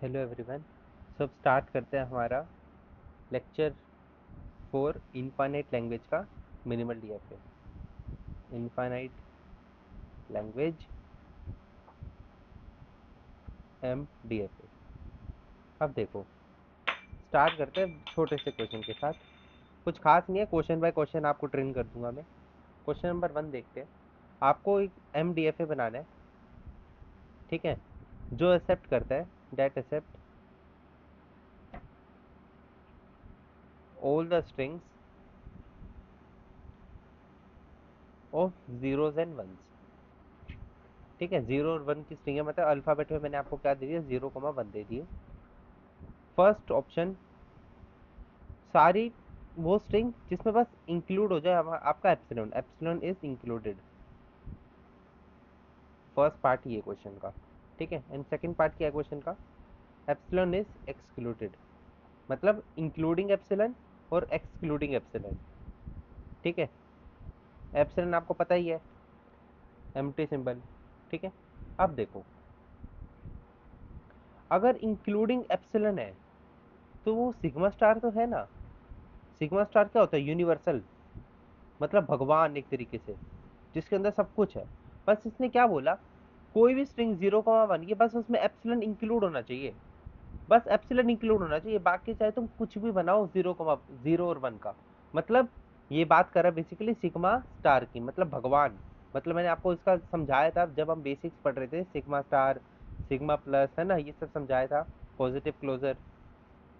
Hello everyone. सब start करते हैं हमारा लेक्चर 4 इनफाइनाइट लैंग्वेज का minimal DFA. Infinite language M DFA. अब देखो, स्टार्ट करते हैं छोटे से क्वेश्चन के साथ। कुछ खास नहीं है, क्वेश्चन बाय क्वेश्चन आपको ट्रेन कर दूंगा मैं। क्वेश्चन नंबर 1 देखते हैं। आपको एक एम डीएफए बनाना है, ठीक है, जो एक्सेप्ट करता है that accept all the strings of zeros and ones. ठीक है, 0 और 1 की स्ट्रिंग है, मतलब अल्फाबेट में मैंने आपको क्या दे दिया, 0,1 दे दिए। फर्स्ट ऑप्शन, सारी वो स्ट्रिंग जिसमें बस इंक्लूड हो जाए आपका epsilon. Epsilon is included. First part ये क्वेश्चन का, ठीक है। एंड सेकंड पार्ट क्या है क्वेश्चन का, एप्सिलॉन इज एक्सक्लूडेड, मतलब इंक्लूडिंग एप्सिलॉन और एक्सक्लूडिंग एप्सिलॉन, ठीक है। एप्सिलॉन आपको पता ही है, एम्प्टी सिंबल, ठीक है। अब देखो, अगर इंक्लूडिंग एप्सिलॉन है तो वो सिग्मा स्टार तो है ना। सिग्मा स्टार क्या होता है, यूनिवर्सल, मतलब भगवान एक तरीके से, जिसके अंदर सब कुछ है। बस इसने क्या बोला, कोई भी स्ट्रिंग 0,1 की बस उसमें एप्सिलॉन इंक्लूड होना चाहिए। बस एप्सिलॉन इंक्लूड होना चाहिए, बाकी चाहे तुम कुछ भी बनाओ 0,0 और 1 का। मतलब ये बात कर रहा है बेसिकली सिग्मा स्टार की, मतलब भगवान। मतलब मैंने आपको इसका समझाया था जब हम बेसिक्स पढ़ रहे थे, सिग्मा स्टार, सिग्मा प्लस, है ना, ये सब समझाया था। पॉजिटिव क्लोजर,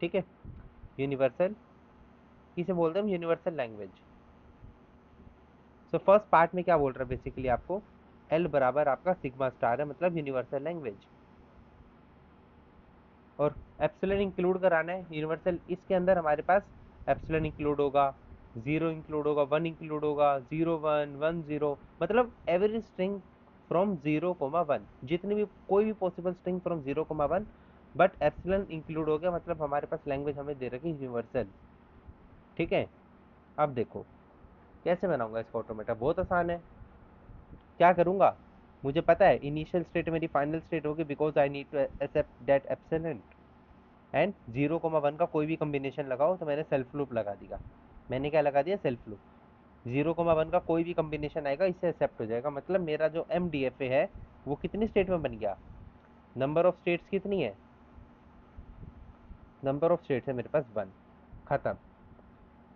ठीक है। यूनिवर्सल, किसे बोलते हैं हम, universal language. So first part में क्या बोल रहा है बेसिकली आपको, एल बराबर आपका सिग्मा स्टार है, मतलब यूनिवर्सल लैंग्वेज। और एप्सिलॉन इंक्लूड कराना है यूनिवर्सल, इसके अंदर हमारे पास एप्सिलॉन इंक्लूड होगा, 0 इंक्लूड होगा, 1 इंक्लूड होगा, 0 1 1 0, मतलब एवरी स्ट्रिंग फ्रॉम 0,1, जितनी भी कोई भी possible string from 0,1, but epsilon include हो गया, मतलब हमारे पास लैंग्वेज हमें दे रखी यूनिवर्सल, ठीक है। अब देखो कैसे बनाऊंगा इसका ऑटोमेटा, बहुत आसान है। क्या करूंगा, मुझे पता है इनिशियल स्टेट मेरी फाइनल स्टेट होगी, because I need to accept that epsilon. And 0,1 का कोई भी कम्बिनेशन लगाओ, तो मैंने सेल्फ लूप लगा दिया। मैंने क्या लगा दिया, सेल्फ लूप। 0,1 का कोई भी कम्बिनेशन आएगा इससे एक्सेप्ट हो जाएगा, मतलब मेरा जो एम डी एफ ए है वो कितनी स्टेट में बन गया, नंबर ऑफ स्टेट्स कितनी है, नंबर ऑफ स्टेट्स है मेरे पास 1। खत्म।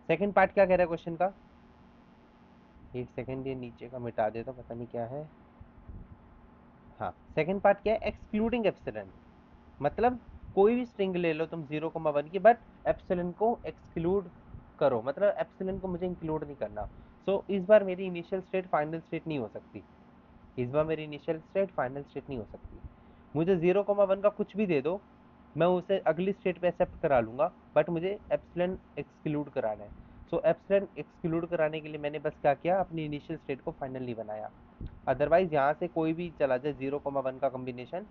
सेकंड पार्ट क्या कह रहा है क्वेश्चन का, एक सेकंड ये नीचे का मिटा देता, पता नहीं क्या है। हाँ, सेकंड पार्ट क्या है, एक्सक्लूडिंग एप्सिलॉन, मतलब कोई भी स्ट्रिंग ले लो तुम 0,1 की, बट एप्सिलॉन को एक्सक्लूड करो, मतलब एप्सिलॉन को मुझे इंक्लूड नहीं करना। सो इस बार मेरी इनिशियल स्टेट फाइनल स्टेट नहीं हो सकती। इस बार मेरी इनिशियल स्टेट फाइनल स्टेट नहीं हो सकती। मुझे 0,1 का कुछ भी दे दो, मैं उसे अगली स्टेट पे एक्सेप्ट करा लूंगा, बट मुझे एप्सिलॉन एक्सक्लूड कराना है। सो एप्सिलॉन एक्सक्लूड कराने के लिए मैंने बस क्या किया, अपनी इनिशियल स्टेट को फाइनल नहीं बनाया। अदरवाइज यहाँ से कोई भी चला जाए 0,1 का कम्बिनेशन,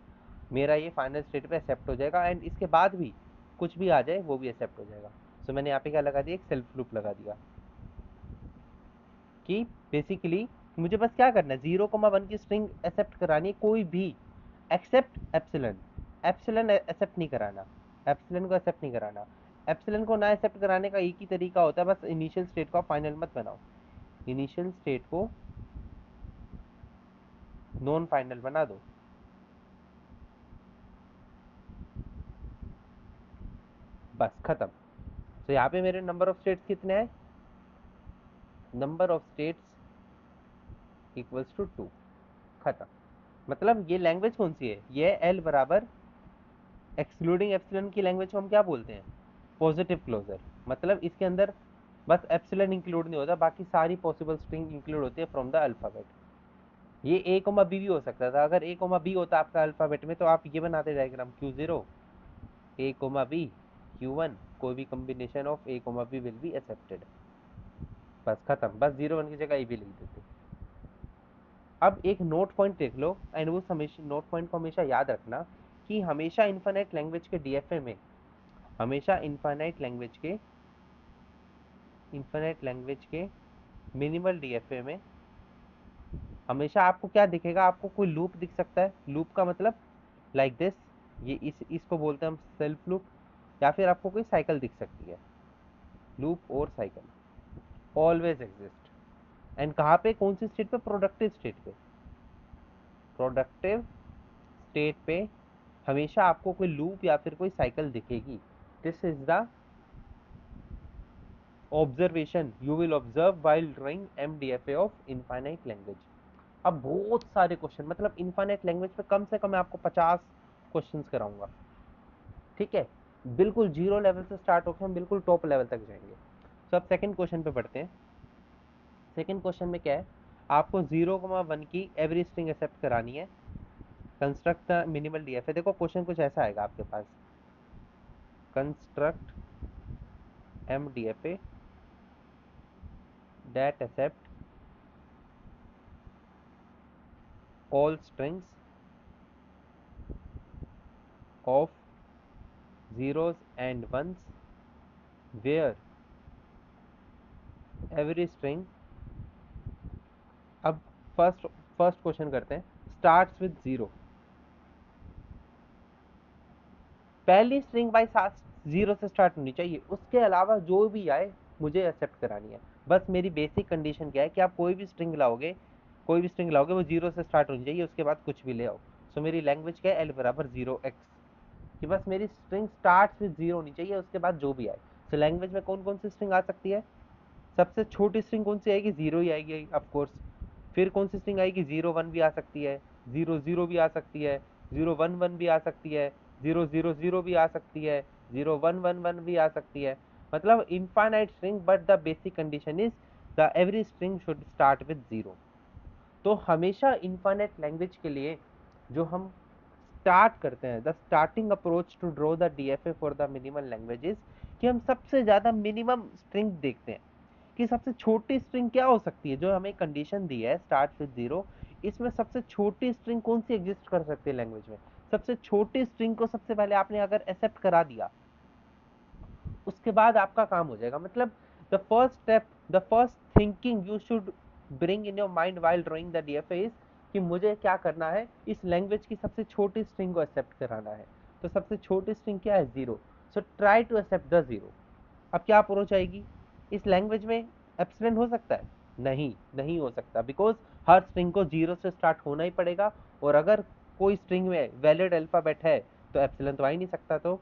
मेरा ये फाइनल स्टेट पे एक्सेप्ट हो जाएगा, एंड इसके बाद भी कुछ भी आ जाए वो भी एक्सेप्ट हो जाएगा। सो मैंने यहाँ पे क्या लगा दिया, एक सेल्फ लूप लगा दिया कि बेसिकली मुझे बस क्या करना है, 0,1 की स्ट्रिंग एक्सेप्ट करानी है, कोई भी एक्सेप्ट एप्सिलॉन। एप्सिलॉन एक्सेप्ट नहीं कराना, एप्सिलॉन को एक्सेप्ट नहीं कराना। एप्सिलॉन को ना एक्सेप्ट कराने का एक ही तरीका होता है, बस इनिशियल स्टेट को फाइनल मत बनाओ, इनिशियल स्टेट को नॉन फाइनल बना दो, बस खत्म। तो यहाँ पे मेरे नंबर ऑफ स्टेट्स कितने हैं, number of states equals to 2। खत्म। मतलब ये लैंग्वेज कौन सी है, ये एल बराबर एक्सक्लूडिंग एप्सिलॉन की लैंग्वेज को हम क्या बोलते हैं, पॉजिटिव क्लोजर। मतलब इसके अंदर बस एप्सिलॉन इंक्लूड नहीं होता, बाकी सारी पॉसिबल स्ट्रिंग इंक्लूड होती है फ्रॉम द अल्फाबेट। ये ए कोमा बी भी हो सकता था, अगर ए कोमा बी होता आपका अल्फाबेट में तो आप ये बनाते डायग्राम, Q0 ए कोमा बी Q1, कोई भी combination of A comma B will be accepted. बस खत्म, बस 0 1 की जगह ए भी लिख देते। अब एक नोट पॉइंट देख लो, एंड वो हमेशा नोट पॉइंट को हमेशा याद रखना कि हमेशा इनफाइनाइट लैंग्वेज के डीएफए में, हमेशा इनफाइनाइट लैंग्वेज के मिनिमल डीएफए में हमेशा आपको क्या दिखेगा, आपको कोई लूप दिख सकता है। लूप का मतलब लाइक दिस, ये इसको बोलते हैं हम सेल्फ लूप, या फिर आपको कोई साइकिल दिख सकती है, लूप और साइकिल ऑलवेज एग्जिस्ट। एंड कहाँ पे, कौन सी स्टेट पे, प्रोडक्टिव स्टेट पे, प्रोडक्टिव स्टेट पे हमेशा आपको कोई लूप या फिर कोई साइकिल दिखेगी। This is the observation you will observe while drawing MDFA of infinite language. अब बहुत सारे क्वेश्चन, मतलब इनफाइनाइट लैंग्वेज पे कम से कम मैं आपको 50 क्वेश्चंस कराऊंगा, ठीक है। बिल्कुल जीरो लेवल से स्टार्ट होकर हम बिल्कुल टॉप लेवल तक जाएंगे। तो अब सेकंड क्वेश्चन पे बढ़ते हैं। सेकंड क्वेश्चन में क्या है, आपको 0,1 की एवरी स्ट्रिंग एक्सेप्ट करानी है, कंस्ट्रक्ट द मिनिमल डीएफए। देखो क्वेश्चन कुछ ऐसा आएगा आपके पास, construct एमडीएफए that accept all strings of zeros and ones where every string, अब फर्स्ट फर्स्ट क्वेश्चन करते हैं, स्टार्ट्स विद जीरो। पहली स्ट्रिंग बाई सात जीरो से स्टार्ट होनी चाहिए, उसके अलावा जो भी आए मुझे एक्सेप्ट करानी है। बस मेरी बेसिक कंडीशन क्या है कि आप कोई भी स्ट्रिंग लाओगे, कोई भी स्ट्रिंग लाओगे वो जीरो से स्टार्ट होनी चाहिए, उसके बाद कुछ भी ले आओ। सो मेरी लैंग्वेज क्या है, एल बराबर 0x, कि बस मेरी स्ट्रिंग स्टार्ट विद जीरो होनी चाहिए, उसके बाद जो भी आए। तो लैंग्वेज में कौन कौन सी स्ट्रिंग आ सकती है, सबसे छोटी स्ट्रिंग कौन सी आएगी, जीरो ही आएगी ऑफ कोर्स। फिर कौन सी स्ट्रिंग आएगी, 0,1 भी आ सकती है, 0,0 भी आ सकती है, 0,1,1 भी आ सकती है, 0,0,0 भी आ सकती है, 0,1,1,1 भी आ सकती है। मतलब infinite string, but the basic condition is the every string should start with zero. तो हमेशा इनफाइनाइट लैंग्वेज के लिए जो हम स्टार्ट करते हैं, the starting approach to draw the DFA for the minimal languages, कि हम सबसे ज्यादा मिनिमम स्ट्रिंग देखते हैं कि सबसे छोटी स्ट्रिंग क्या हो सकती है। जो हमें कंडीशन दी है स्टार्ट विद जीरो, इसमें सबसे छोटी स्ट्रिंग कौन सी एग्जिस्ट कर सकती है लैंग्वेज में। सबसे छोटी स्ट्रिंग को सबसे पहले आपने अगर एक्सेप्ट करा दिया, उसके बाद आपका काम हो जाएगा। मतलब the first step, the first thinking you should bring in your mind while drawing the DFA is कि मुझे क्या करना है, इस लैंग्वेज की सबसे छोटी स्ट्रिंग को एक्सेप्ट कराना है। तो सबसे छोटी स्ट्रिंग क्या है, zero. So try to accept the zero. अब क्या अप्रोच आएगी, इस लैंग्वेज में एप्सिलॉन हो सकता है, नहीं नहीं हो सकता, बिकॉज हर स्ट्रिंग को जीरो से स्टार्ट होना ही पड़ेगा। और अगर कोई स्ट्रिंग में वैलिड अल्फाबेट है तो एप्सिलॉन तो आ ही नहीं सकता। तो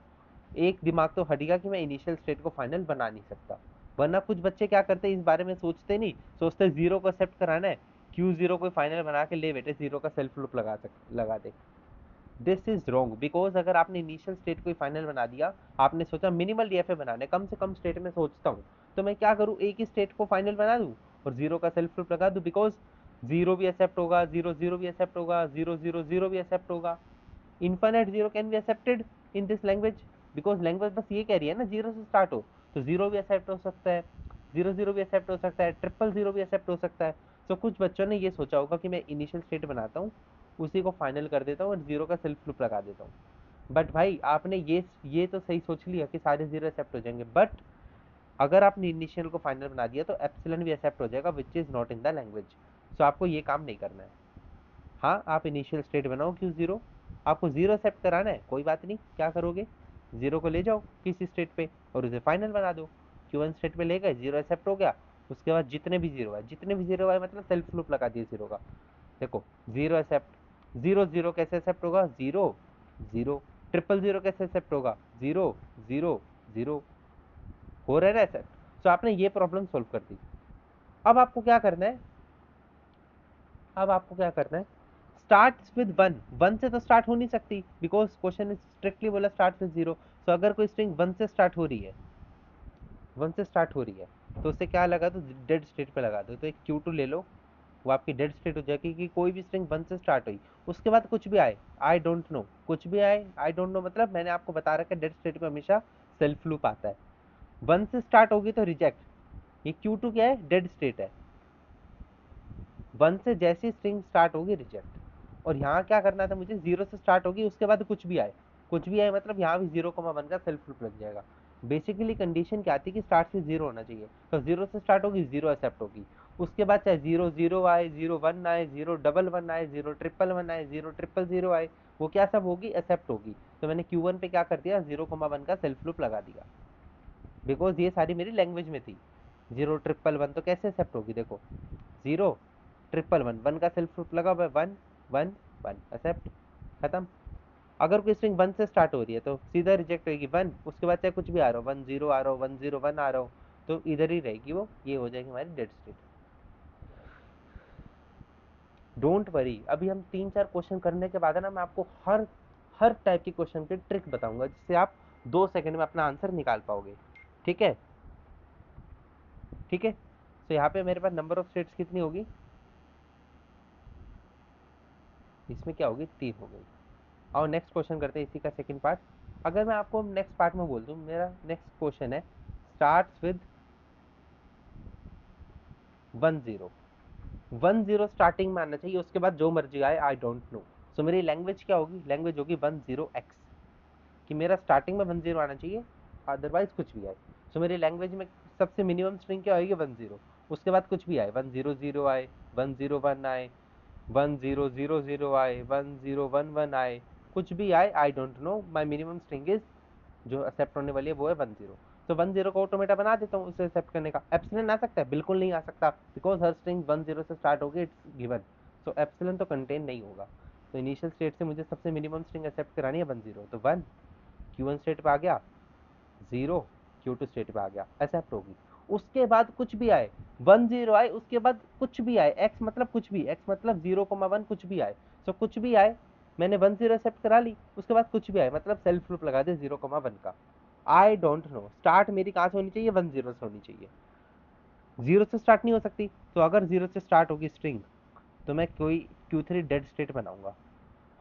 एक दिमाग तो हटेगा कि मैं इनिशियल स्टेट को फाइनल बना नहीं सकता। वरना कुछ बच्चे क्या करते हैं, इस बारे में सोचते नहीं, सोचते जीरो को एक्सेप्ट कराना है, क्यों जीरो को फाइनल बना के ले बेटे जीरो का सेल्फ लूप लगा दे। दिस इज रॉन्ग, बिकॉज अगर आपने इनिशियल स्टेट को फाइनल बना दिया, आपने सोचा मिनिमल डीएफए बनाने, कम से कम स्टेट में सोचता हूँ, तो मैं क्या करूँ, एक ही स्टेट को फाइनल बना दूँ और जीरो का सेल्फ लूप लगा दूँ, बिकॉज जीरो भी एक्सेप्ट होगा, 0,0 भी एक्सेप्ट होगा, 0,0,0 भी एक्सेप्ट होगा। Infinite zero can be accepted in this language, because language बस ये कह रही है ना जीरो से स्टार्ट हो, तो जीरो भी एक्सेप्ट हो सकता है, 0,0 भी एक्सेप्ट हो सकता है, 0,000 भी एक्सेप्ट हो सकता है। तो कुछ बच्चों ने ये सोचा होगा कि मैं इनिशियल स्टेट बनाता हूँ, उसी को फाइनल कर देता हूँ और जीरो का सेल्फ लूप लगा देता हूँ। बट भाई आपने ये तो सही सोच लिया कि सारे जीरो एक्सेप्ट हो जाएंगे, बट अगर आपने इनिशियल को फाइनल बना दिया तो एप्सिलॉन भी एक्सेप्ट हो जाएगा, which is not in the language. So आपको ये काम नहीं करना है। हाँ आप इनिशियल स्टेट बनाओ, क्यों जीरो, आपको जीरो सेट कराना है, कोई बात नहीं, क्या करोगे, जीरो को ले जाओ किसी स्टेट पे और उसे फाइनल बना दो। Q1 स्टेट पे ले गए, जीरो एक्सेप्ट हो गया, उसके बाद जितने भी जीरो है, जितने भी जीरो है मतलब सेल्फ लूप लगा दिए जीरो का। देखो जीरो एक्सेप्ट, जीरो जीरो कैसे एक्सेप्ट होगा, जीरो जीरो, 0,000 कैसे एक्सेप्ट होगा, जीरो जीरो जीरो, हो रहा है ना एक्सेप्ट। तो आपने ये प्रॉब्लम सोल्व कर दी। अब आपको क्या करना है, अब आपको क्या करना है, स्टार्ट विद वन, वन से तो स्टार्ट हो नहीं सकती, बिकॉज क्वेश्चन इज स्ट्रिक्टली बोला स्टार्ट विद जीरो। तो अगर कोई स्ट्रिंग वन से स्टार्ट हो रही है, वन से स्टार्ट हो रही है, तो उसे क्या लगा दो, डेड स्टेट पे लगा दो। तो एक Q2 ले लो, वो आपकी डेड स्टेट हो जाएगी कि कोई भी स्ट्रिंग वन से स्टार्ट हुई, उसके बाद कुछ भी आए, आई डोंट नो, कुछ भी आए आई डोंट नो, मतलब मैंने आपको बता रखा है डेड स्टेट पे हमेशा सेल्फ लूप आता है। वन से स्टार्ट होगी तो रिजेक्ट, ये Q2 क्या है, डेड स्टेट है, वन से जैसी स्ट्रिंग स्टार्ट होगी रिजेक्ट। और यहाँ क्या करना था मुझे, जीरो से स्टार्ट होगी उसके बाद कुछ भी आए, कुछ भी आए मतलब यहाँ भी 0,1 का सेल्फ लूप लग जाएगा। बेसिकली कंडीशन क्या थी कि स्टार्ट से जीरो होना चाहिए, तो जीरो से स्टार्ट होगी, जीरो एक्सेप्ट होगी, उसके बाद चाहे 0,0 आए, 0,1 आए, 0,1,1 आए, 0,1,1 आए, 0,0,0 आए, वो क्या सब होगी, एक्सेप्ट होगी। तो मैंने Q1 पे क्या कर दिया, 0,1 का सेल्फ लूप लगा दिया, बिकॉज ये सारी मेरी लैंग्वेज में थी। 0,1,1,1 तो कैसे एक्सेप्ट होगी, देखो 0,1,1,1 का सेल्फ लूप लगा हुआ है, 1 1 1 एक्सेप्ट, खत्म। अगर कोई स्ट्रिंग 1 से स्टार्ट हो रही है तो सीधा रिजेक्ट होगी 1, उसके बाद चाहे कुछ भी आ रहा हो, 1 0 आ रहा हो, 1 0 1 आ रहा हो, तो इधर ही रहेगी वो, ये हो जाएगी हमारी डेड स्टेट। डोंट वरी, अभी हम 3-4 क्वेश्चन करने के बाद है ना, मैं आपको हर हर टाइप के क्वेश्चन की ट्रिक बताऊंगा, जिससे आप 2 सेकंड में अपना आंसर निकाल पाओगे। ठीक है, ठीक है। तो यहाँ पे मेरे पास नंबर ऑफ स्टेट्स कितनी होगी, इसमें क्या होगी, 3 हो गई। और नेक्स्ट क्वेश्चन करते हैं इसी का सेकंड पार्ट। अगर मैं आपको नेक्स्ट पार्ट में बोल दूं, मेरा नेक्स्ट क्वेश्चन है स्टार्ट्स विद 1 0, 1 0 स्टार्टिंग में आना चाहिए, उसके बाद जो मर्जी आए, आई डोंट नो। सो मेरी लैंग्वेज क्या होगी, लैंग्वेज होगी 10x, कि मेरा स्टार्टिंग में 1 0 आना चाहिए, अदरवाइज कुछ भी आए। सो मेरी लैंग्वेज में सबसे मिनिमम स्ट्रिंग क्या होगी, 1 0, उसके बाद कुछ भी आए, 1 0 0 आए, 1 0 1 आए, 1 0 0 0 आए, 1 0 1 1 आए, कुछ भी आए, I don't know, my minimum string is जो एक्सेप्ट होने वाली है वो है 1 0। तो 1 0 का ऑटोमेटा बना देता हूँ उसे एक्सेप्ट करने का। एप्सिलन आ सकता है, बिल्कुल नहीं आ सकता, बिकॉज हर स्ट्रिंग 1 0 से स्टार्ट होगी, इट्स गिवन। सो एप्सिलन तो कंटेन नहीं होगा। तो इनिशियल स्टेट से मुझे सबसे मिनिमम स्ट्रिंग एक्सेप्ट करानी है 1 0, तो 1 Q1 स्टेट पे आ गया, 0 Q2 स्टेट पे आ गया, एक्सेप्ट होगी। उसके बाद कुछ भी आए, 1 0 आए, उसके बाद कुछ भी आए, x मतलब कुछ भी, x मतलब 0,1 कुछ भी आए, सो कुछ भी आए, मैंने 1 0 एक्सेप्ट करा ली, उसके बाद कुछ भी आए मतलब सेल्फ लूप लगा दे 0,1 का। आई डोंट नो, स्टार्ट मेरी कहाँ से होनी चाहिए, 1 0 से होनी चाहिए, 0 से स्टार्ट नहीं हो सकती। तो अगर 0 से स्टार्ट होगी स्ट्रिंग, तो मैं कोई Q3 डेड स्टेट बनाऊंगा।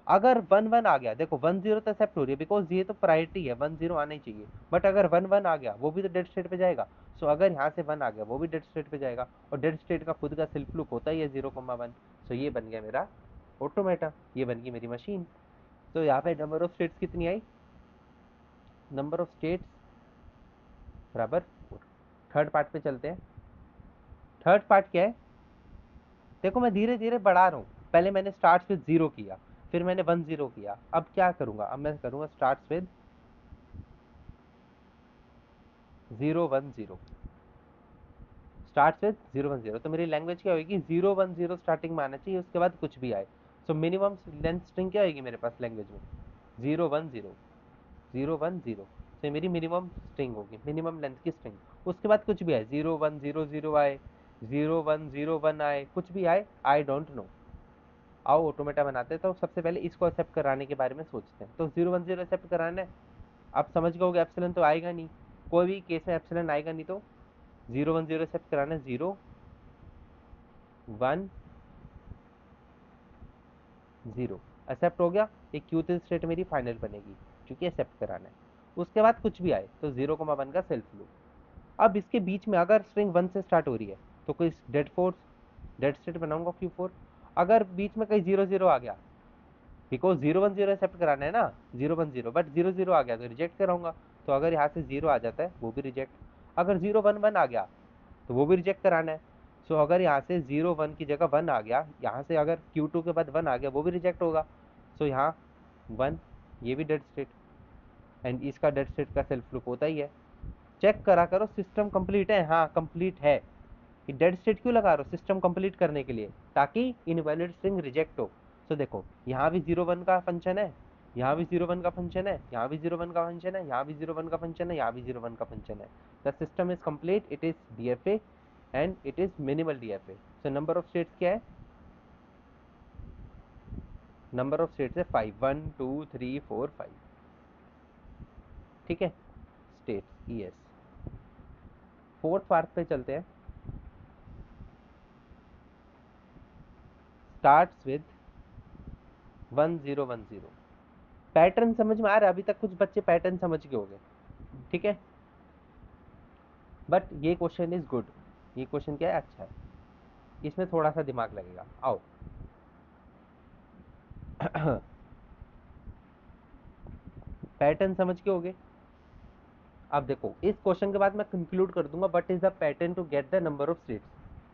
अगर 1 1 आ गया, देखो 1 0 तो एक्सेप्ट हो रही है, बिकॉज ये तो प्रायोरिटी है, 1 0 आना ही चाहिए, बट अगर 1 1 आ गया वो भी तो डेड स्टेट पे जाएगा। सो अगर यहाँ से 1 आ गया वो भी डेड स्टेट पे जाएगा, और डेड स्टेट का खुद का सेल्फ लूप होता ही है 0,1। सो ये बन गया मेरा ऑटोमेटा, ये बन गई मेरी मशीन। तो यहाँ पे नंबर ऑफ स्टेट्स कितनी आई, नंबर ऑफ स्टेट्स बराबर 4। थर्ड पार्ट पे चलते हैं। थर्ड पार्ट क्या है, देखो मैं धीरे धीरे बढ़ा रहा हूँ, पहले मैंने स्टार्ट विद 0 किया, फिर मैंने 1 0 किया, अब क्या करूंगा, अब मैं करूंगा स्टार्ट विद 0 1 0, स्टार्ट विद 0 1 0। तो मेरी लैंग्वेज क्या होगी, 0 1 0 स्टार्टिंग में आना चाहिए, उसके बाद कुछ भी आए। सो मिनिमम लेंथ स्ट्रिंग क्या होगी मेरे पास लैंग्वेज में, 0 1 0 0 1 0। तो मेरी मिनिमम स्ट्रिंग होगी, मिनिमम लेंथ की स्ट्रिंग, उसके बाद कुछ भी आए, 0 1 0 0 आए, 0 1 0 1 आए, कुछ भी आए, आई डोंट नो। आओ ऑटोमेटा बनाते हैं, तो सबसे पहले इसको एक्सेप्ट कराने के बारे में सोचते हैं। तो 0 1 0 एक्सेप्ट कराना है, आप समझ गए एप्सिलन तो आएगा नहीं, कोई भी केस में एप्सिलन आएगा नहीं, तो 0 1 0 एक्सेप्ट कराना है, 0 1 0 एक्सेप्ट हो गया। एक Q3 स्टेट मेरी फाइनल बनेगी, क्योंकि एक्सेप्ट कराना है। उसके बाद कुछ भी आए तो 0,1 का सेल्फ लूप। अब इसके बीच में अगर स्ट्रिंग 1 से स्टार्ट हो रही है तो कोई डेड स्टेट बनाऊंगा Q4। अगर बीच में कहीं 0 0 आ गया, बिकॉज 0 1 0 एक्सेप्ट कराना है ना, 0 1 0, बट 0 0 आ गया तो रिजेक्ट कराऊंगा। तो अगर यहाँ से 0 आ जाता है वो भी रिजेक्ट, अगर 0 1 1 आ गया तो वो भी रिजेक्ट कराना है। सो अगर यहाँ से 0 1 की जगह 1 आ गया, यहाँ से अगर Q2 के बाद 1 आ गया वो भी रिजेक्ट होगा। सो यहाँ 1, ये भी डेड स्टेट, एंड इसका डेड स्टेट का सेल्फ लूप होता ही है। चेक करा करो सिस्टम कंप्लीट है, हाँ कंप्लीट है। कि डेड स्टेट क्यों लगा रहे हो, सिस्टम कंप्लीट करने के लिए, ताकि इनवैलिड स्ट्रिंग रिजेक्ट हो। सो देखो यहाँ भी 0 1 का फंक्शन है, यहाँ भी 0 1 का फंक्शन है, यहाँ भी 0 1 का फंक्शन है, यहाँ भी 0 1 का फंक्शन है, यहाँ भी 0 1 का फंक्शन है। The system is complete, it is DFA and it is minimal DFA। So number of states क्या है, नंबर ऑफ स्टेट्स है 5, 1 2 3 4 5। ठीक है, स्टेट्स ES। फोर्थ पार्ट पे चलते हैं, स्टार्ट्स विद 1 0 1 0। पैटर्न समझ में आ रहा है, अभी तक कुछ बच्चे पैटर्न समझ गए होंगे, ठीक है। बट ये क्वेश्चन इज गुड, ये क्वेश्चन क्या है, अच्छा है, इसमें थोड़ा सा दिमाग लगेगा। आओ पैटर्न समझ के होगे। अब देखो इस क्वेश्चन के बाद मैं कंक्लूड कर दूंगा what is the pattern to get the number of states.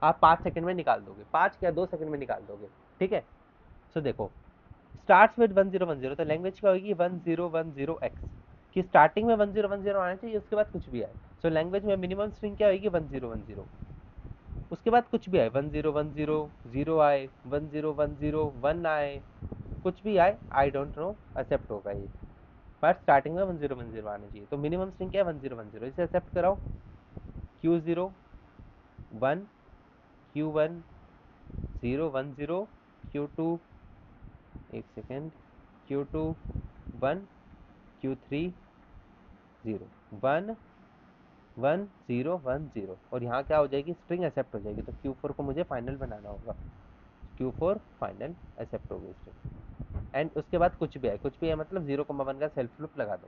आप 5 सेकंड में निकाल दोगे, 5 या 2 सेकंड में निकाल दोगे, ठीक है। सो देखो स्टार्ट्स विद 1010, तो लैंग्वेज क्या होगी 1010x, कि स्टार्टिंग में 1010 आना चाहिए, उसके बाद कुछ भी आए। सो लैंग्वेज में मिनिमम स्ट्रिंग क्या होगी 1010, उसके बाद कुछ भी आए 1010 0 आए 1010 1 आए, कुछ भी आए आई डोंट नो, एक्सेप्ट होगा ये, बट स्टार्टिंग में 1010 आना चाहिए। तो मिनिमम स्ट्रिंग क्या है 1010, इसे एक्सेप्ट कराओ। Q0 1 Q1 0 1 0 Q2 एक सेकेंड Q2 1 Q3 0 1 1 0 1 0, और यहाँ क्या हो जाएगी स्ट्रिंग एक्सेप्ट हो जाएगी। तो Q4 को मुझे फाइनल बनाना होगा, Q4 फाइनल एक्सेप्ट होगी स्ट्रिंग। एंड उसके बाद कुछ भी है, कुछ भी है मतलब 0,1 का सेल्फ लूप लगा दो।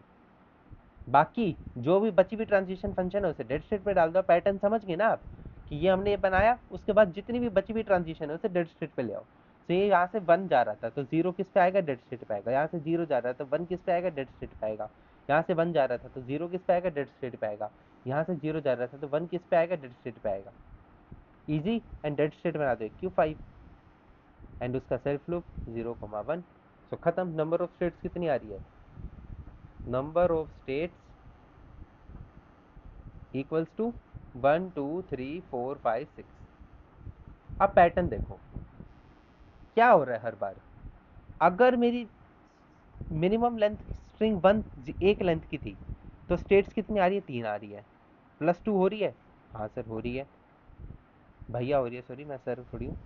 बाकी जो भी बची हुई ट्रांजिशन फंक्शन है उसे डेड स्टेट पे डाल दो। पैटर्न समझ गए ना आप, कि ये हमने ये बनाया, उसके बाद जितनी भी बची हुई ट्रांजिशन है उसे डेड स्टेट पे ले आओ। तो ये यहाँ से 1 जा रहा था तो 0 किस पे आएगा डेड स्टेट पे आएगा, यहाँ से 0 जा रहा था तो 1 किस पे आएगा डेड स्टेट पे आएगा, यहाँ से 1 जा रहा था तो 0 किस पे आएगा डेड स्टेट पे आएगा, यहाँ से 0 जा रहा था तो 1 किस पे आएगा डेड स्टेट पे आएगा। इजी एंड डेड स्टेट बना दो Q5 एंड उसका सेल्फ लूप 0,1। सो खत्म। नंबर ऑफ स्टेट्स कितनी आ रही है, number of states equals to 1 2 3 4 5 6। अब पैटर्न देखो क्या हो रहा है हर बार, अगर मेरी मिनिमम लेंथ स्ट्रिंग 1 लेंथ की थी तो स्टेट्स कितनी आ रही है 3 आ रही है, +2 हो रही है, हाँ सर हो रही है, भैया हो रही है, सॉरी मैं सर थोड़ी हूँ।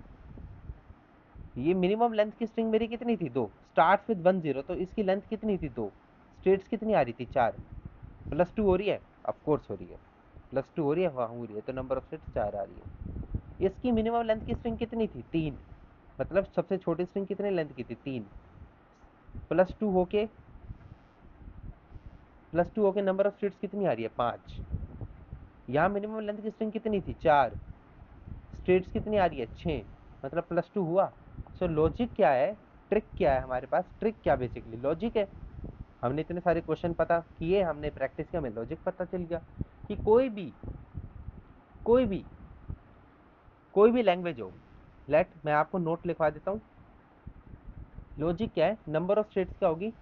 ये मिनिमम लेंथ की स्ट्रिंग मेरी कितनी थी 2, स्टार्ट विद 1 0, तो इसकी लेंथ कितनी थी 2, स्टेट्स कितनी आ रही थी 4, +2 हो रही है, ऑफकोर्स हो रही है, +2 हो रही है, हाँ हो रही है, तो नंबर ऑफ स्टेट्स 4 आ रही है। इसकी मिनिमम लेंथ की स्ट्रिंग कितनी थी 3, मतलब सबसे छोटी स्ट्रिंग कितने लेंथ की थी 3, +2 होके नंबर ऑफ स्टेट्स कितनी आ रही है 5। यहाँ मिनिमम लेंथ की स्ट्रिंग कितनी थी 4, स्टेट्स कितनी आ रही है 6, मतलब +2 हुआ। सो लॉजिक क्या है, ट्रिक क्या है हमारे पास, ट्रिक क्या बेसिकली लॉजिक है। हमने इतने सारे क्वेश्चन पता किए, हमने प्रैक्टिस किया, हमें लॉजिक पता चल गया कि कोई भी कोई भी लैंग्वेज हो, लेट मैं आपको नोट लिखवा देता हूँ। लॉजिक क्या है, नंबर ऑफ स्टेट्स क्या होगी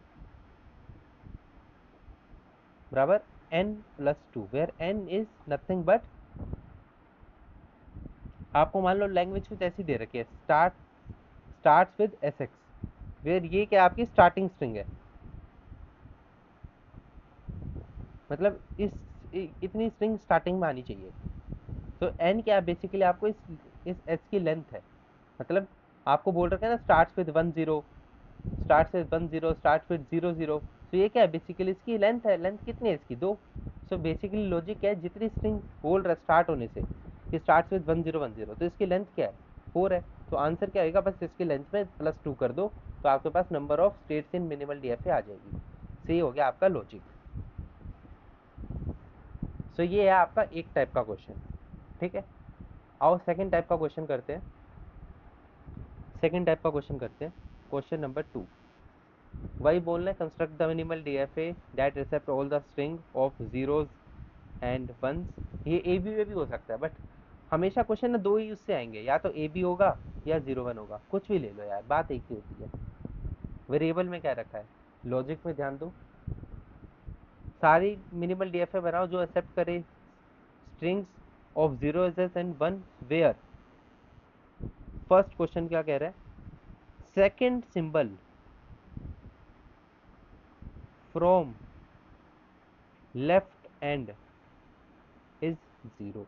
बराबर n+2, where n is nothing but, आपको मान लो लैंग्वेज कुछ ऐसी दे रखी है, स्टार्ट्स विद sx, वेयर ये क्या आपकी स्टार्टिंग स्ट्रिंग है, मतलब इतनी स्ट्रिंग स्टार्टिंग में आनी चाहिए। तो n क्या है बेसिकली आपको इस s की लेंथ है, मतलब आपको बोल रखा है ना starts with 1 0, starts with 1 0, starts with 0 0, तो ये क्या है बेसिकली इसकी लेंथ है, लेंथ कितनी है इसकी 2। सो बेसिकली लॉजिक क्या है, जितनी स्ट्रिंग बोल रहा है स्टार्ट होने से कि स्टार्ट्स विद 1 0 1 0, तो इसकी लेंथ क्या है 4 है। तो आंसर क्या आएगा, बस इसकी लेंथ में +2 कर दो तो आपके पास number of states in minimal DFA आ जाएगी। सही हो गया आपका लॉजिक। सो ये है आपका एक टाइप का क्वेश्चन, ठीक है। आओ सेकंड टाइप का क्वेश्चन करते हैं, क्वेश्चन नंबर 2। वही बोलना है, construct the minimal DFA that accept all the string of zeros and ones. ये ए बी में भी हो सकता है, बट हमेशा क्वेश्चन ना दो ही उससे आएंगे, या तो ए बी होगा या 0 1 होगा, कुछ भी ले लो यार, बात एक ही होती है। वेरिएबल में क्या रखा है, लॉजिक में ध्यान दो, सारी मिनिमल डीएफए बनाओ जो एक्सेप्ट करे strings of zeros and one, where, first question क्या कह रहा है, second symbol from left end is 0।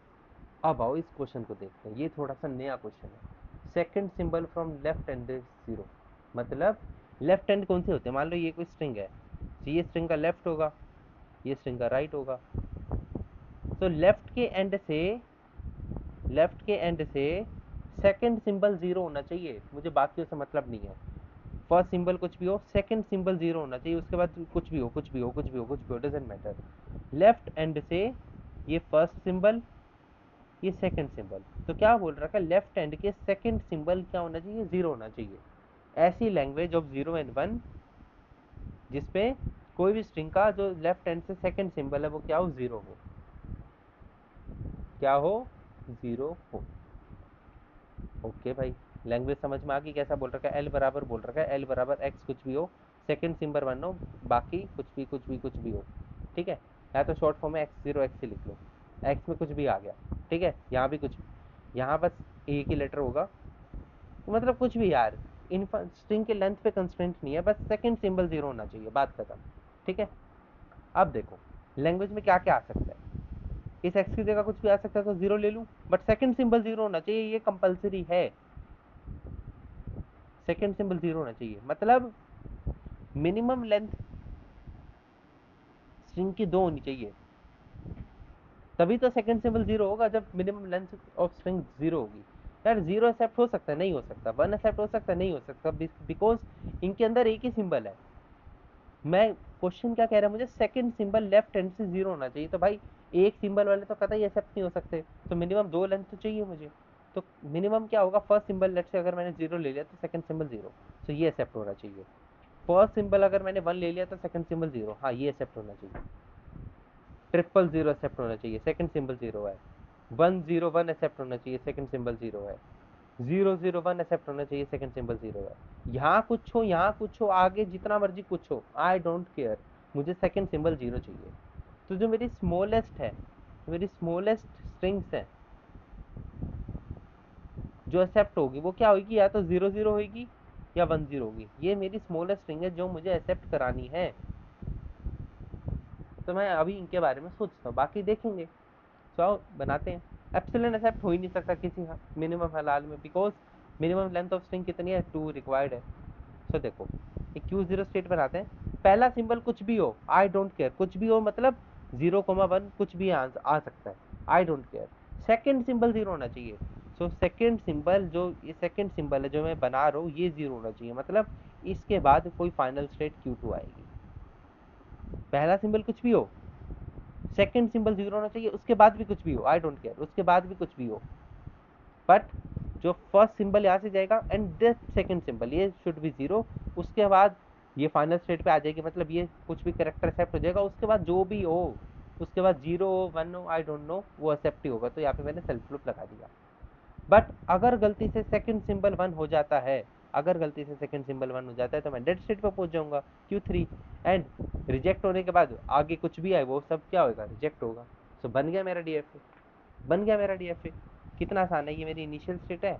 अब आओ इस क्वेश्चन को देखते हैं, ये थोड़ा सा नया क्वेश्चन है। Second symbol from left end is 0, मतलब लेफ्ट एंड कौन से होते हैं, मान लो ये कोई स्ट्रिंग है, तो ये स्ट्रिंग का लेफ्ट होगा, ये स्ट्रिंग का राइट होगा। तो लेफ्ट के एंड से सेकंड सिंबल 0 होना चाहिए, मुझे बाकियों से मतलब नहीं है, फर्स्ट सिंबल कुछ भी हो, सेकंड सिंबल 0 होना चाहिए, उसके बाद कुछ भी हो कुछ भी हो कुछ भी हो कुछ भी हो, डजेंट मैटर। लेफ्ट एंड से ये फर्स्ट सिंबल, ये सेकंड सिंबल, तो क्या बोल रखा है, लेफ्ट हैंड के सेकंड सिंबल क्या होना चाहिए 0 होना चाहिए। ऐसी लैंग्वेज ऑफ 0 एंड 1 जिसपे कोई भी स्ट्रिंग का जो लेफ्ट हैंड से सेकंड सिंबल है वो क्या हो 0 हो, क्या हो 0 हो। ओके भाई, लैंग्वेज समझ में आ गई कैसा बोल रखा है, एल बराबर बोल रखा है, एल बराबर एक्स कुछ भी हो, सेकंड सिंबल 1 हो, बाकी कुछ भी हो, ठीक है। या तो शॉर्ट फॉर्म में x0 x से लिख लो, x में कुछ भी आ गया, ठीक है। यहाँ भी कुछ, यहाँ बस एक ही लेटर होगा, मतलब कुछ भी यार, इन स्ट्रिंग के लेंथ पे कंस्ट्रेंट नहीं है, बस सेकंड सिंबल 0 होना चाहिए, बात खत्म, ठीक है। अब देखो लैंग्वेज में क्या क्या आ सकता है, इस एक्स की जगह कुछ भी आ सकता है तो 0 ले लूँ, बट सेकंड सिंबल 0 होना चाहिए, ये कंपलसरी है, सेकंड सिंबल 0 होना चाहिए, मतलब मिनिमम लेंथ स्ट्रिंग की 2 होनी चाहिए, तभी तो सेकंड सिंबल 0 होगा, जब मिनिमम लेंथ ऑफ स्ट्रिंग 0 होगी। यार 0 एक्सेप्ट हो सकता है, नहीं हो सकता, 1 एक्सेप्ट हो सकता है, नहीं हो सकता, बिकॉज इनके अंदर एक ही सिंबल है। मैं क्वेश्चन क्या कह रहा है मुझे, सेकंड सिंबल लेफ्ट हैंड से 0 होना चाहिए, तो भाई एक सिंबल वाले तो कतई एक्सेप्ट नहीं हो सकते, तो मिनिमम 2 लेंथ तो चाहिए मुझे। तो मिनिमम क्या होगा, फर्स्ट सिंबल लेट से अगर मैंने 0 ले लिया तो सेकंड सिंबल 0, तो ये एक्सेप्ट होना चाहिए। फर्स्ट सिंबल अगर मैंने 1 ले लिया तो सेकंड सिंबल 0, हाँ ये एक्सेप्ट होना चाहिए। 000 एक्सेप्ट होना चाहिए, सेकंड सिंबल 0 है। 101 एक्सेप्ट होना चाहिए, सेकंड सिंबल 0 है। 001 एक्सेप्ट होना चाहिए, सेकंड सिंबल 0 है। यहाँ कुछ हो, यहाँ कुछ हो, आगे जितना मर्जी कुछ हो, आई डोंट केयर, मुझे सेकंड सिंबल 0 चाहिए। तो जो मेरी स्मॉलेस्ट है, मेरी स्मॉलेस्ट स्ट्रिंग्स है जो एक्सेप्ट होगी, वो क्या होगी, या तो 00 होगी या 10 होगी, ये मेरी स्मॉलेस्ट स्ट्रिंग है जो मुझे एक्सेप्ट करानी है। तो मैं अभी इनके बारे में सोचता हूँ, बाकी देखेंगे। तो बनाते हैं। एप्सिलॉन एक्सेप्ट हो ही नहीं सकता किसी मिनिमम हालात में, because minimum length of string कितनी है, 2 रिक्वायर्ड है। सो देखो एक Q0 स्टेट बनाते हैं, पहला सिंबल कुछ भी हो, आई डोंट केयर, कुछ भी हो मतलब 0,1 कुछ भी आ सकता है, I don't care, second symbol 0 होना चाहिए। सो सेकंड सिंबल, जो ये सेकंड सिंबल है जो मैं बना रहा हूँ, ये 0 होना चाहिए, मतलब इसके बाद कोई फाइनल स्टेट Q2 आएगी। पहला सिंबल कुछ भी हो, सेकंड सिंबल 0 होना चाहिए, उसके बाद भी कुछ भी हो, आई डोंट केयर, उसके बाद भी कुछ भी हो, बट जो फर्स्ट सिंबल यहाँ से जाएगा एंड दिस सेकंड सिंबल, ये शुड बी 0, उसके बाद ये फाइनल स्टेट पे आ जाएगी, मतलब ये कुछ भी करेक्टर एक्सेप्ट हो जाएगा, उसके बाद जो भी हो, उसके बाद 0 हो 1 हो आई डोंट नो, वो एक्सेप्ट ही होगा। तो यहाँ पे मैंने सेल्फ लूप लगा दिया। बट अगर गलती से सेकंड सिंबल 1 हो जाता है, अगर गलती से सेकंड सिंबल 1 हो जाता है तो मैं डेड स्टेट पर पहुंच जाऊंगा, Q3, एंड रिजेक्ट होने के बाद आगे कुछ भी आए वो सब क्या होगा, रिजेक्ट होगा। सो बन गया मेरा DFA, बन गया मेरा DFA। कितना आसान है, ये मेरी इनिशियल स्टेट है,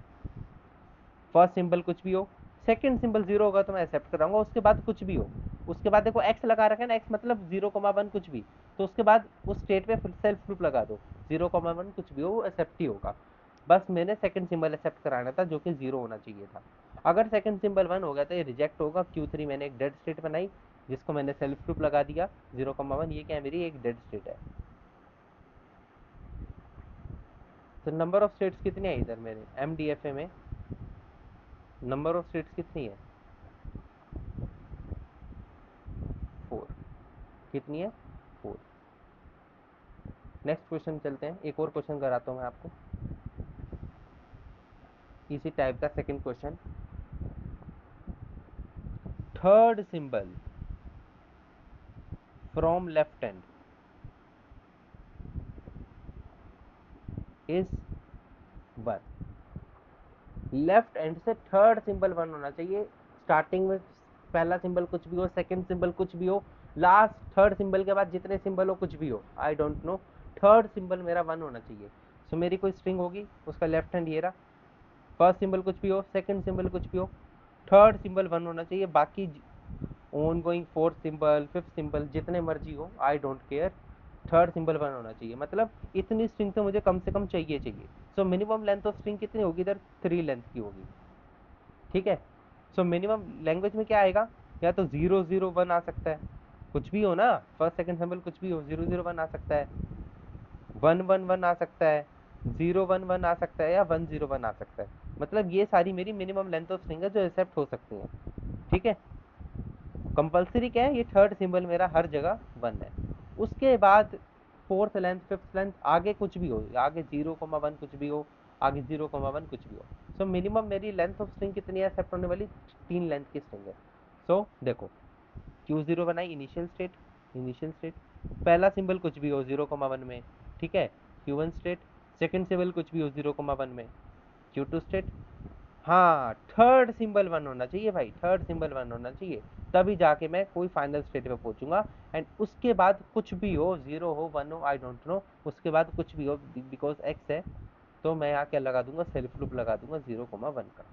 फर्स्ट सिंबल कुछ भी हो, सेकंड सिंबल 0 होगा तो मैं एक्सेप्ट कराऊंगा, उसके बाद कुछ भी हो, उसके बाद देखो एक्स लगा रखा है ना, एक्स मतलब 0,1 कुछ भी, तो उसके बाद उस स्टेट पे फिर सेल्फ लूप लगा दो, 0,1 कुछ भी हो वो एक्सेप्ट ही होगा। बस मैंने सेकंड सिंबल एक्सेप्ट कराना था जो कि 0 होना चाहिए था। अगर सेकंड सिंबल 1 हो गया तो ये रिजेक्ट होगा। Q3 मैंने एक डेड स्टेट बनाई जिसको मैंने सेल्फ लूप लगा दिया 0,1, ये क्या है, मेरी एक डेड स्टेट है। तो नंबर ऑफ स्टेट्स कितनी है इधर मेरे MDFA में, नंबर ऑफ स्टेट्स कितनी है, 4, कितनी है, 4। नेक्स्ट क्वेश्चन चलते हैं, एक और क्वेश्चन कराता हूँ मैं आपको इसी टाइप का, second question. Third symbol from left hand is 1, left hand से थर्ड सिंबल 1 होना चाहिए। स्टार्टिंग में पहला सिंबल कुछ भी हो, सेकंड सिंबल कुछ भी हो, लास्ट थर्ड सिंबल के बाद जितने सिंबल हो कुछ भी हो, I don't know, third symbol मेरा 1 होना चाहिए। सो मेरी कोई स्ट्रिंग होगी, उसका लेफ्ट हैंड ये रहा, फर्स्ट सिंबल कुछ भी हो, सेकंड सिंबल कुछ भी हो, थर्ड सिंबल 1 होना चाहिए, बाकी on going fourth symbol fifth symbol जितने मर्जी हो I don't care, third symbol 1 होना चाहिए, मतलब इतनी स्ट्रिंग तो मुझे कम से कम चाहिए। So minimum length of string कितनी होगी, इधर 3 लेंथ की होगी, ठीक है। सो मिनिमम लैंग्वेज में क्या आएगा, या तो 001 आ सकता है, कुछ भी हो ना, फर्स्ट सेकंड सिंबल कुछ भी हो, 001 आ सकता है, 111 आ सकता है, 011 आ सकता है, या 101 आ सकता है, मतलब ये सारी मेरी मिनिमम लेंथ ऑफ स्ट्रिंग है जो एक्सेप्ट हो सकती हैं, ठीक है। कंपलसरी क्या है, ये थर्ड सिंबल मेरा हर जगह 1 है। उसके बाद फोर्थ लेंथ फिफ्थ लेंथ आगे कुछ भी हो, आगे 0,1 कुछ भी हो, आगे 0,1 कुछ भी हो। सो मिनिमम मेरी लेंथ ऑफ स्ट्रिंग कितनी है एक्सेप्ट होने वाली, 3 लेंथ की स्ट्रिंग है। सो देखो Q0 बनाई, इनिशियल स्टेट, इनिशियल स्टेट, पहला सिंबल कुछ भी हो 0,1 में, ठीक है, Q1 स्टेट, सेकंड सिंबल कुछ भी हो 0,1 में, Q2 स्टेट, हाँ, थर्ड सिंबल वन होना चाहिए भाई, थर्ड सिंबल वन होना चाहिए, तभी जाके मैं कोई फाइनल स्टेट पे पहुंचूंगा। एंड उसके बाद कुछ भी हो, जीरो हो, वन हो, आई डोंट नो, उसके बाद कुछ भी हो, बिकॉज एक्स है, तो मैं यहाँ क्या लगा दूंगा, सेल्फ लूप लगा दूंगा 0,1 का।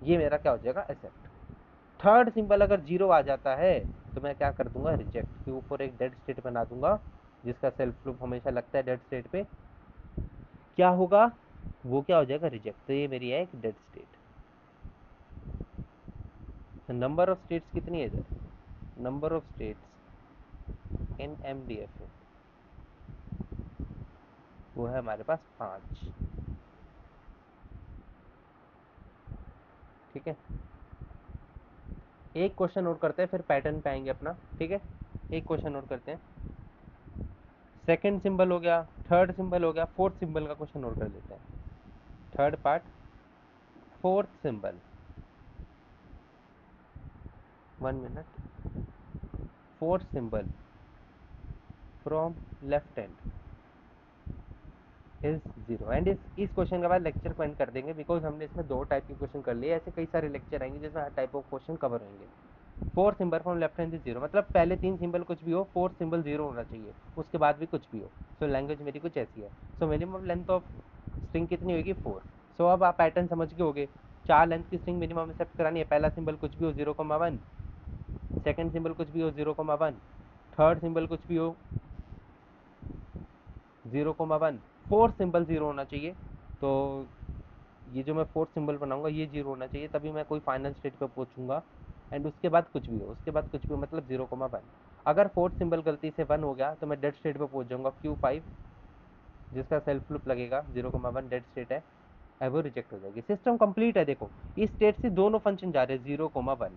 ये मेरा क्या हो जाएगा, एक्सेप्ट। थर्ड सिंबल अगर जीरो आ जाता है तो मैं क्या कर दूंगा, रिजेक्ट के ऊपर एक डेड स्टेट बना दूंगा, जिसका सेल्फ लूप हमेशा लगता है डेड स्टेट पे, क्या होगा, वो क्या हो जाएगा, रिजेक्ट। तो ये मेरी है एक dead state. Number of states कितनी है इधर, number of states in MDF वो है हमारे पास 5। ठीक है, एक क्वेश्चन नोट करते हैं फिर पैटर्न पे आएंगे अपना। ठीक है, एक क्वेश्चन नोट करते हैं। सेकंड सिंबल हो गया, थर्ड सिंबल हो गया, फोर्थ सिंबल का क्वेश्चन नोट कर लेते हैं। Third part, fourth symbol, 1 minute. Fourth symbol from left hand is zero. And इस क्वेश्चन के बाद लेक्चर को एंड कर देंगे, बिकॉज हमने इसमें 2 टाइप के क्वेश्चन कर लिए, ऐसे कई सारे लेक्चर आएंगे जिसमें हर टाइप ऑफ क्वेश्चन कवर होंगे। Fourth symbol from left hand is zero, मतलब पहले 3 सिंबल कुछ भी हो, फोर्थ सिंबल जीरो होना चाहिए, उसके बाद भी कुछ भी हो। सो लैंग्वेज मेरी कुछ ऐसी है। So minimum length of string कितनी होगी, 4। सो अब आप पैटर्न समझ के होगे, 4 लेंथ की स्ट्रिंग मिनिमम एक्सेप्ट करानी है। पहला सिंबल कुछ भी हो 0,1, सेकंड सिंबल कुछ भी हो 0,1, थर्ड सिंबल कुछ भी हो 0,1, फोर्थ सिंबल जीरो होना चाहिए। तो ये जो मैं फोर्थ सिंबल बनाऊंगा ये जीरो होना चाहिए, तभी मैं कोई फाइनल स्टेट पे पहुंचूंगा। एंड उसके बाद कुछ भी हो, उसके बाद कुछ भी हो, मतलब 0,1। अगर फोर्थ सिंबल गलती से 1 हो गया तो मैं डेड स्टेट पे पहुंच जाऊंगा, Q5, जिसका सेल्फ लूप लगेगा 0,1 डेड स्टेट है, वो रिजेक्ट हो जाएगी। सिस्टम कंप्लीट है। देखो, इस स्टेट से दोनों फंक्शन जा रहे हैं 0,1,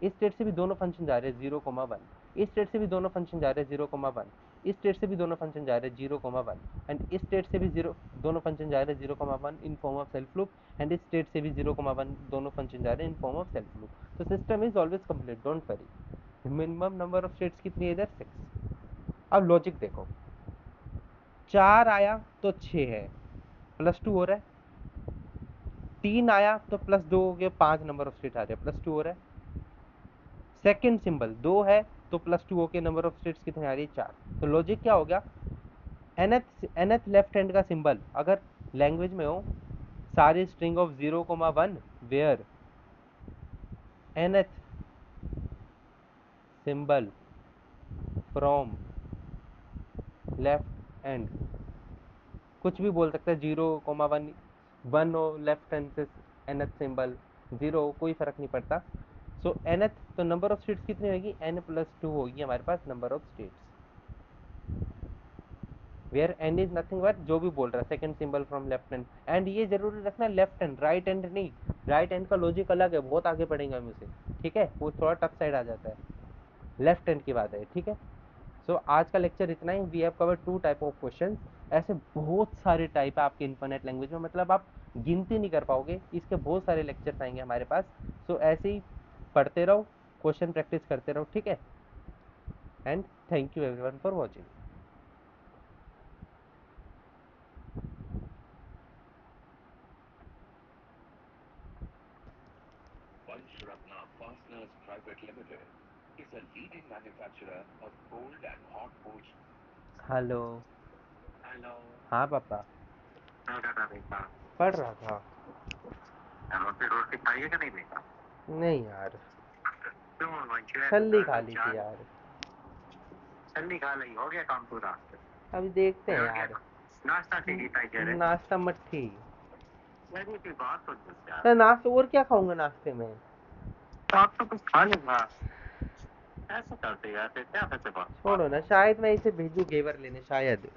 इस स्टेट से भी दोनों फंक्शन जा रहे हैं 0,1, इस स्टेट से भी दोनों फंक्शन जा रहे हैं 0,1, इस स्टेट से भी दोनों फंक्शन जा रहे हैं 0,1, एंड इस स्टेट से भी जीरो दोनों फंक्शन जा रहे हैं 0,1 in form of self loop, and इस स्टेट से भी 0,1 दोनों फंक्शन जा रहे हैं in form of self loop. तो system is always complete, don't worry. Minimum number of states कितनी है इधर, 6। अब लॉजिक देखो, 4 आया तो 6 है, +2 हो रहा है, 3 आया तो +2 हो गया, 5 नंबर ऑफ स्टेट आ रहे हैं, +2 हो रहा है। सेकंड सिंबल 2 है तो +2 होके नंबर ऑफ स्टेट्स कितने आ रही है, 4। तो लॉजिक क्या हो गया, nth लेफ्ट हैंड का सिंबल अगर लैंग्वेज में हो, सारी string of 0,1 where nth symbol from left hand, कुछ भी बोल सकते हैं, 0,1, 1 हो लेफ्ट हैंड से nth सिंबल, 0 हो, कोई फर्क नहीं पड़ता। सो nth, तो नंबर ऑफ स्टेट्स कितनी होगी, n+2 होगी हमारे पास number of states, where n is nothing but जो भी बोल रहा है second symbol from left hand. And ये जरूरी रखना लेफ्ट हैंड, राइट हैंड नहीं, राइट हैंड का लॉजिक अलग है, बहुत आगे पढ़ेंगे हम उसे। ठीक है, वो थोड़ा टफ साइड आ जाता है, लेफ्ट हैंड की बात है। ठीक है, सो आज का लेक्चर इतना ही। We have covered 2 type of question, ऐसे बहुत सारे टाइप है आपके इन्फिनिट लैंग्वेज में, मतलब आप गिनती नहीं कर पाओगे, इसके बहुत सारे लेक्चर्स आएंगे हमारे पास। सो ऐसे ही पढ़ते रहो, क्वेश्चन प्रैक्टिस करते रहो। ठीक है, and thank you everyone for watching. Panchratna Fasteners Private Limited is a leading manufacturer of cold and hot forged. Hello. Hello. हाँ पापा, क्या कर रहा बेटा? पढ़ रहा था। रोटी रोटी खाइए कि नहीं बेटा? नहीं यार, क्यों वंशु छल्ली खा ली थी यार। छल्ली खा ली, हो गया काम पूरा? अभी देखते हैं हो यार। गया नाश्ता से ही टाइगर है। नाश्ता मट्ठी। लगी थी बात तो यार। तो नाश्ता और क्या खाऊंगा नाश्ते में, तो आप तो कुछ खा लूंगा। ऐसा करते यार, फिर क्या बचे बात? छोड़ो ना, शायद मैं इसे भेजू घेवर लेने, शायद।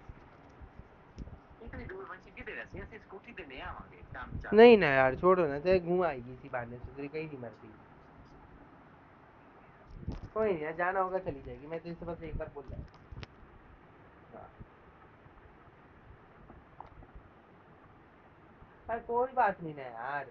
इतनी दूर वंशी किधर है? ऐसी स्कूटी पे ले आवांगे शाम चार। नहीं ना यार, छोड़ो ना, चाहे घूम आएगी इसी बहाने से, तेरी कहीं नहीं मरती। कोई नहीं यार, जाना होगा चली जाएगी, मैं तो इसे बस एक बार बोल रहा हूँ। हाँ। अरे कोई बात नहीं ना यार।